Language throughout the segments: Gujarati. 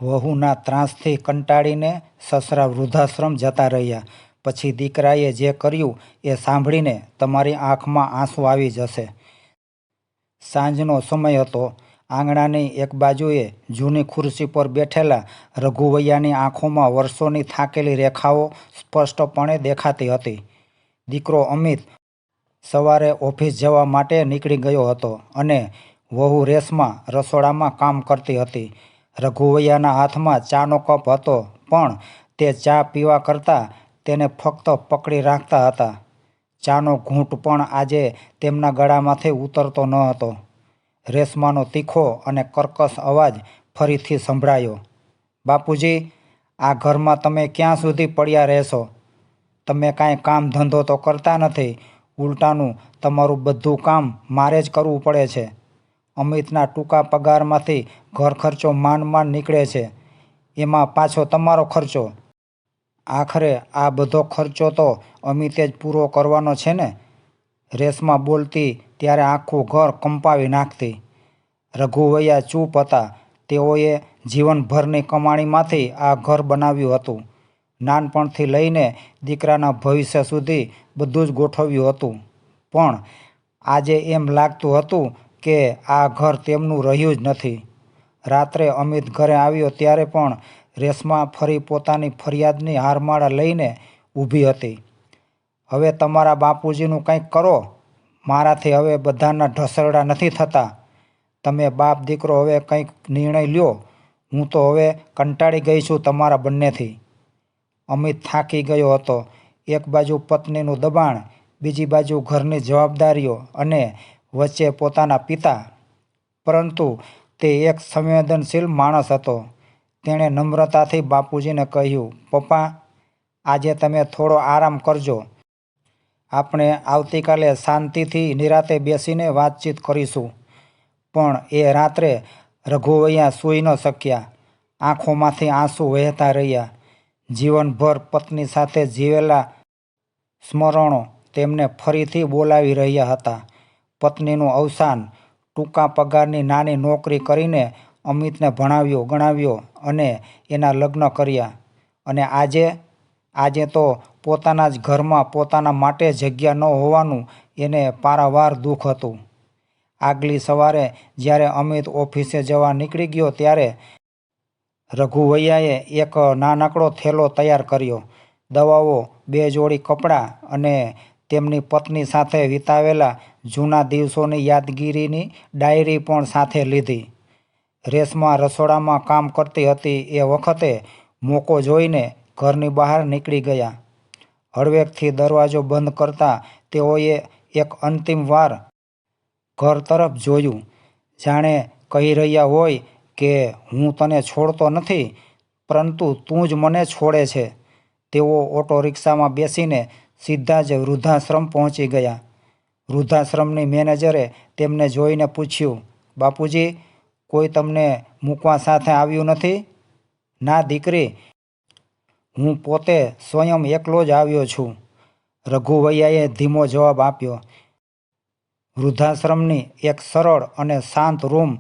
વહુના ત્રાસથી કંટાળીને સસરા વૃદ્ધાશ્રમ જતા રહ્યા. પછી દીકરાએ જે કર્યું એ સાંભળીને તમારી આંખમાં આંસુ આવી જશે. સાંજનો સમય હતો. આંગણાની એક બાજુએ જૂની ખુરશી પર બેઠેલા રઘુવૈયાની આંખોમાં વર્ષોની થાકેલી રેખાઓ સ્પષ્ટપણે દેખાતી હતી. દીકરો અમિત સવારે ઓફિસ જવા માટે નીકળી ગયો હતો અને વહુ રેશમા રસોડામાં કામ કરતી હતી. રઘુવૈયાના હાથમાં ચાનો કપ હતો, પણ તે ચા પીવા કરતાં તેને ફક્ત પકડી રાખતા હતા. ચાનો ઘૂંટ પણ આજે તેમના ગળામાંથી ઉતરતો ન હતો. રેશમાનો તીખો અને કર્કશ અવાજ ફરીથી સંભળાયો. બાપુજી, આ ઘરમાં તમે ક્યાં સુધી પડ્યા રહેશો? તમે કાંઈ કામ ધંધો તો કરતા નથી. ઉલટાનું તમારું બધું કામ મારે જ કરવું પડે છે. અમિતના ટૂંકા પગારમાંથી ઘર ખર્ચો માંડ માંડ નીકળે છે, એમાં પાછો તમારો ખર્ચો. આખરે આ બધો ખર્ચો તો અમિતે જ પૂરો કરવાનો છે ને? રેશમા બોલતી ત્યારે આખું ઘર કંપાવી નાખતી. રઘુવૈયા ચૂપ હતા. તેઓએ જીવનભરની કમાણીમાંથી આ ઘર બનાવ્યું હતું. નાનપણથી લઈને દીકરાના ભવિષ્ય સુધી બધું જ ગોઠવ્યું હતું. પણ આજે એમ લાગતું હતું કે આ ઘર તેમનું રહ્યું જ નથી. રાત્રે અમિત ઘરે આવ્યો ત્યારે પણ રેશમા ફરી પોતાની ફરિયાદની હારમાળા લઈને ઊભી હતી. હવે તમારા બાપુજીનું કંઈક કરો. મારાથી હવે બધાના ઢસરડા નથી થતા. તમે બાપ દીકરો હવે કંઈક નિર્ણય લ્યો. હું તો હવે કંટાળી ગઈ છું તમારા બંનેથી. અમિત થાકી ગયો હતો. એક બાજુ પત્નીનું દબાણ, બીજી બાજુ ઘરની જવાબદારીઓ અને વચ્ચે પોતાના પિતા. પરંતુ તે એક સંવેદનશીલ માણસ હતો. તેણે નમ્રતાથી બાપુજીને કહ્યું, પપ્પા, આજે તમે થોડો આરામ કરજો. આપણે આવતીકાલે શાંતિથી નિરાતે બેસીને વાતચીત કરીશું. પણ એ રાત્રે રઘુવૈયા સૂઈ ન શક્યા. આંખોમાંથી આંસુ વહેતા રહ્યા. જીવનભર પત્ની સાથે જીવેલા સ્મરણો તેમને ફરીથી બોલાવી રહ્યા હતા. પત્નીનું અવસાન, ટૂંકા પગારની નાની નોકરી કરીને અમિતને ભણાવ્યો ગણાવ્યો અને એના લગ્ન કર્યા. અને આજે તો પોતાના જ ઘરમાં પોતાના માટે જગ્યા ન હોવાનું એને પારાવાર દુઃખ હતું. આગલી સવારે જ્યારે અમિત ઓફિસે જવા નીકળી ગયો ત્યારે રઘુવૈયાએ એક નાનકડો થેલો તૈયાર કર્યો. દવાઓ, 2 જોડી કપડાં અને તેમની પત્ની સાથે વિતાવેલા જૂના દિવસોની યાદગીરીની ડાયરી પણ સાથે લીધી. રેશમા રસોડામાં કામ કરતી હતી એ વખતે મોકો જોઈને ઘરની બહાર નીકળી ગયા. હળવેકથી દરવાજો બંધ કરતા તેઓએ એક અંતિમ વાર ઘર તરફ જોયું, જાણે કહી રહ્યા હોય કે હું તને છોડતો નથી, પરંતુ તું જ મને છોડે છે. તેઓ ઓટો રિક્ષામાં બેસીને સીધા જ વૃદ્ધાશ્રમ પહોંચી ગયા. વૃદ્ધાશ્રમની મેનેજરે તેમને જોઈને પૂછ્યું, બાપુજી, કોઈ તમને મૂકવા સાથે આવ્યું નથી? ના દીકરી, હું પોતે સ્વયં એકલો જ આવ્યો છું, રઘુવૈયાએ ધીમો જવાબ આપ્યો. વૃદ્ધાશ્રમની એક સરળ અને શાંત રૂમ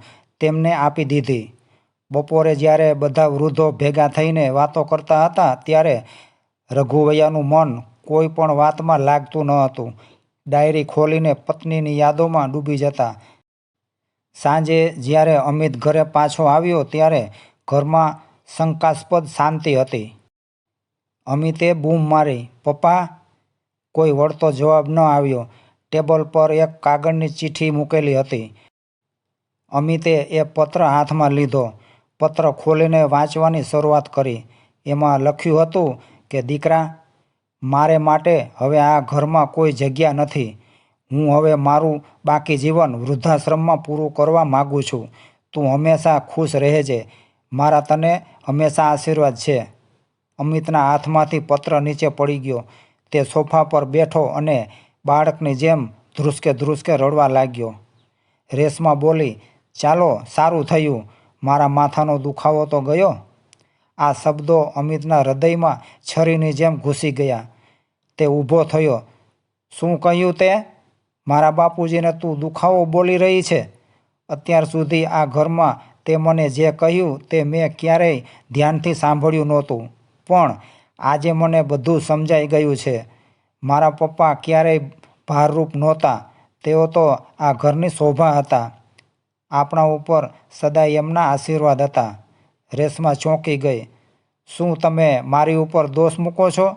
તેમને આપી દીધી. બપોરે જ્યારે બધા વૃદ્ધો ભેગા થઈને વાતો કરતા હતા ત્યારે રઘુવૈયાનું મન કોઈ પણ વાતમાં લાગતું ન હતું. ડાયરી ખોલીને પત્નીની યાદોમાં ડૂબી જતા. સાંજે જ્યારે અમિત ઘરે પાછો આવ્યો ત્યારે ઘરમાં શંકાસ્પદ શાંતિ હતી. અમિતે બૂમ મારી, પપ્પા! કોઈ વળતો જવાબ ન આવ્યો. ટેબલ પર એક કાગળની ચિઠ્ઠી મૂકેલી હતી. અમિતે એ પત્ર હાથમાં લીધો. પત્ર ખોલીને વાંચવાની શરૂઆત કરી. એમાં લખ્યું હતું કે દીકરા, મારે માટે હવે આ ઘરમાં કોઈ જગ્યા નથી. હું હવે મારું બાકી જીવન વૃદ્ધાશ્રમમાં પૂરું કરવા માગું છું. તું હંમેશા ખુશ રહેજે. મારા તને હંમેશા આશીર્વાદ છે. અમિતના હાથમાંથી પત્ર નીચે પડી ગયો. તે સોફા પર બેઠો અને બાળકની જેમ ધ્રુસકે રડવા લાગ્યો. રેશમા બોલી, ચાલો, સારું થયું. મારા માથાનો દુખાવો તો ગયો. આ શબ્દો અમિતના હૃદયમાં છરીની જેમ ઘૂસી ગયા. તે ઊભો થયો. શું કહ્યું તે? મારા બાપુજીને તું દુખાવો બોલી રહી છે? અત્યાર સુધી આ ઘરમાં તે મને જે કહ્યું તે મેં ક્યારેય ધ્યાનથી સાંભળ્યું નહોતું, પણ આજે મને બધું સમજાઈ ગયું છે. મારા પપ્પા ક્યારેય ભારરૂપ નહોતા, તેઓ તો આ ઘરની શોભા હતા. આપણા ઉપર સદાય એમના આશીર્વાદ હતા. રેશમા ચોંકી ગઈ. શું તમે મારી ઉપર દોષ મૂકો છો?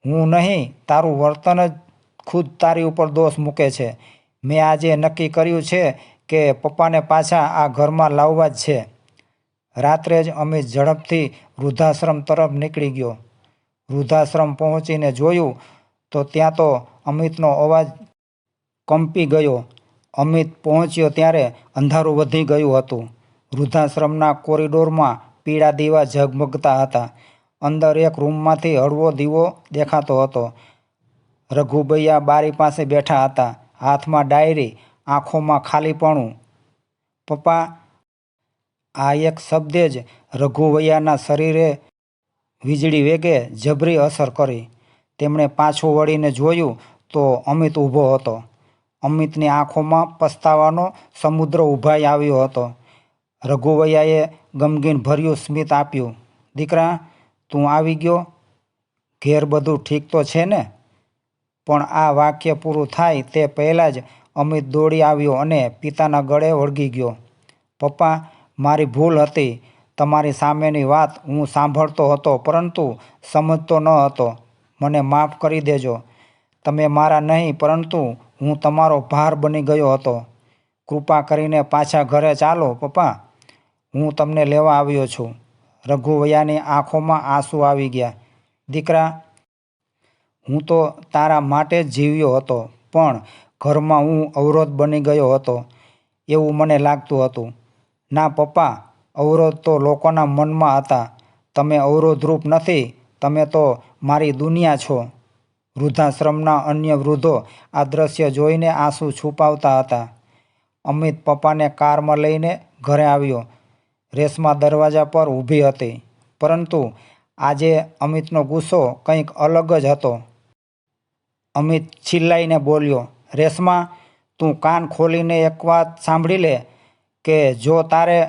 હું નહીં, તારું વર્તન જ ખુદ તારી ઉપર દોષ મૂકે છે. મેં આજે નક્કી કર્યું છે કે પપ્પાને પાછા આ ઘરમાં લાવવા જ છે. રાત્રે જ અમિત ઝડપથી વૃદ્ધાશ્રમ તરફ નીકળી ગયો. વૃદ્ધાશ્રમ પહોંચીને જોયું તો ત્યાં તો અમિતનો અવાજ કંપી ગયો. અમિત પહોંચ્યો ત્યારે અંધારું વધી ગયું હતું. વૃદ્ધાશ્રમના કોરિડોરમાં પીળા દીવા ઝગમગતા હતા. અંદર એક રૂમમાંથી હળવો દીવો દેખાતો હતો. રઘુભૈયા બારી પાસે બેઠા હતા, હાથમાં ડાયરી, આંખોમાં ખાલીપણું. પપ્પા, આ એક શબ્દે જ રઘુભૈયાના શરીરે વીજળી વેગે જબરી અસર કરી. તેમણે પાછું વળીને જોયું તો અમિત ઊભો હતો. અમિતની આંખોમાં પસ્તાવાનો સમુદ્ર ઉભાઈ આવ્યો હતો. રઘુભૈયાએ ગમગીનભર્યું સ્મિત આપ્યું. દીકરા, તું આવી ગયો? ઘેર બધું ઠીક તો છે ને? પણ આ વાક્ય પૂરું થાય તે પહેલાં જ અમિત દોડી આવ્યો અને પિતાના ગળે વળગી ગયો. પપ્પા, મારી ભૂલ હતી. તમારી સામેની વાત હું સાંભળતો હતો પરંતુ સમજતો ન હતો. મને માફ કરી દેજો. તમે મારા નહીં પરંતુ હું તમારો ભાર બની ગયો હતો. કૃપા કરીને પાછા ઘરે ચાલો. પપ્પા, હું તમને લેવા આવ્યો છું. રઘુભૈયાની આંખોમાં આંસુ આવી ગયા. દીકરા, હું તો તારા માટે જ જીવ્યો હતો, પણ ઘરમાં હું અવરોધ બની ગયો હતો એવું મને લાગતું હતું. ના પપ્પા, અવરોધ તો લોકોના મનમાં હતા. તમે અવરોધરૂપ નથી. તમે તો મારી દુનિયા છો. વૃદ્ધાશ્રમના અન્ય વૃદ્ધો આ દ્રશ્ય જોઈને આંસુ છુપાવતા હતા. અમિત પપ્પાને કારમાં લઈને ઘરે આવ્યો. રેશમા દરવાજા પર ઊભી હતી, પરંતુ આજે અમિતનો ગુસ્સો કંઈક અલગ જ હતો. અમિત ચિલ્લાઈને બોલ્યો, રેશમા, તું કાન ખોલીને એક વાત સાંભળી લે કે જો તારે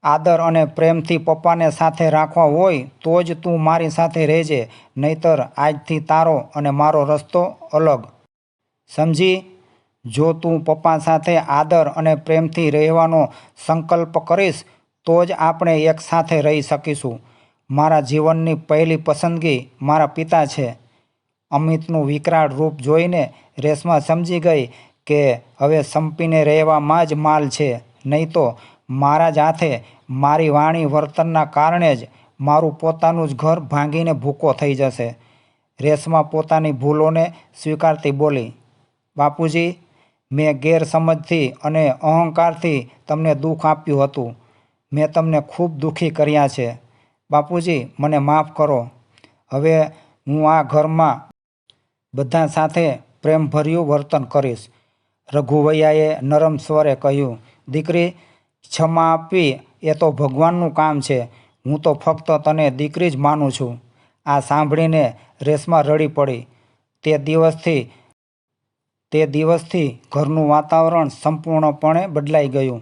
આદર અને પ્રેમથી પપ્પાને સાથે રાખવા હોય તો જ તું મારી સાથે રહેજે, નહીંતર આજથી તારો અને મારો રસ્તો અલગ. સમજી? જો તું પપ્પા સાથે આદર અને પ્રેમથી રહેવાનો સંકલ્પ કરીશ તો જ આપણે એક સાથે રહી શકીશું. મારા જીવનની પહેલી પસંદગી મારા પિતા છે. અમિતનું વિકરાળ રૂપ જોઈને રેશમા સમજી ગઈ કે હવે સંપીને રહેવામાં જ માલ છે, નહીં તો મારા જ હાથે મારી વાણી વર્તનના કારણે જ મારું પોતાનું જ ઘર ભાંગીને ભૂકો થઈ જશે. રેશમા પોતાની ભૂલોને સ્વીકારતી બોલી, બાપુજી, મેં ગેરસમજથી અને અહંકારથી તમને દુઃખ આપ્યું હતું. મેં તમને ખૂબ દુઃખી કર્યા છે. બાપુજી, મને માફ કરો. હવે હું આ ઘરમાં બધા સાથે પ્રેમભર્યું વર્તન કરીશ. રઘુભૈયાએ નરમ સ્વરે કહ્યું, દીકરી, ક્ષમા આપવી એ તો ભગવાનનું કામ છે. હું તો ફક્ત તને દીકરી જ માનું છું. આ સાંભળીને રેશમા રડી પડી. તે દિવસથી ઘરનું વાતાવરણ સંપૂર્ણપણે બદલાઈ ગયું.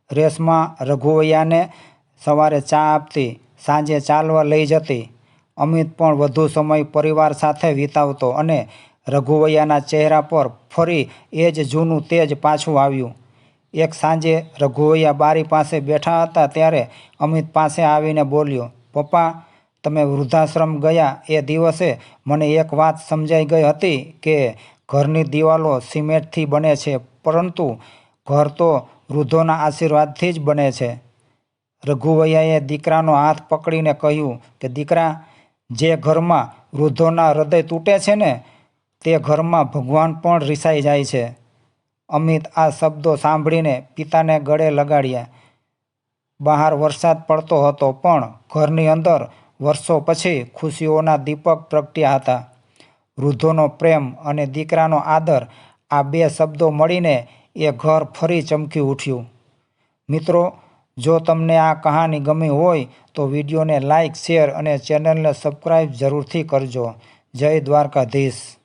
રેશમા રઘુભૈયાને સવારે ચા આપતી, સાંજે ચાલવા લઈ જતી. અમિત પણ વધુ સમય પરિવાર સાથે વિતાવતો અને રઘુભૈયાના ચહેરા પર ફરી એ જ જૂનું તેજ પાછું આવ્યું. એક સાંજે રઘુભૈયા બારી પાસે બેઠા હતા ત્યારે અમિત પાસે આવીને બોલ્યો, પપ્પા, તમે વૃદ્ધાશ્રમ ગયા એ દિવસે મને એક વાત સમજાઈ ગઈ હતી કે ઘરની દિવાલો સિમેન્ટથી બને છે, પરંતુ ઘર તો વૃદ્ધોના આશીર્વાદથી જ બને છે. રઘુભૈયાએ દીકરાનો હાથ પકડીને કહ્યું કે દીકરા, જે ઘરમાં વૃદ્ધોના હૃદય તૂટે છે ને તે ઘરમાં ભગવાન પણ રિસાઈ જાય છે. અમિત આ શબ્દો સાંભળીને પિતાને ગળે લગાડ્યા. બહાર વરસાદ પડતો હતો પણ ઘરની અંદર વર્ષો પછી ખુશીઓના દીપક પ્રગટ્યા હતા. વૃદ્ધોનો પ્રેમ અને દીકરાનો આદર, આ બે શબ્દો મળીને એ ઘર ફરી ચમકી ઉઠ્યું. મિત્રો, જો તમને આ કહાની ગમી હોય તો વિડીયોને લાઇક, શેર અને ચેનલને સબસ્ક્રાઈબ જરૂરથી કરજો. જય દ્વારકાધીશ.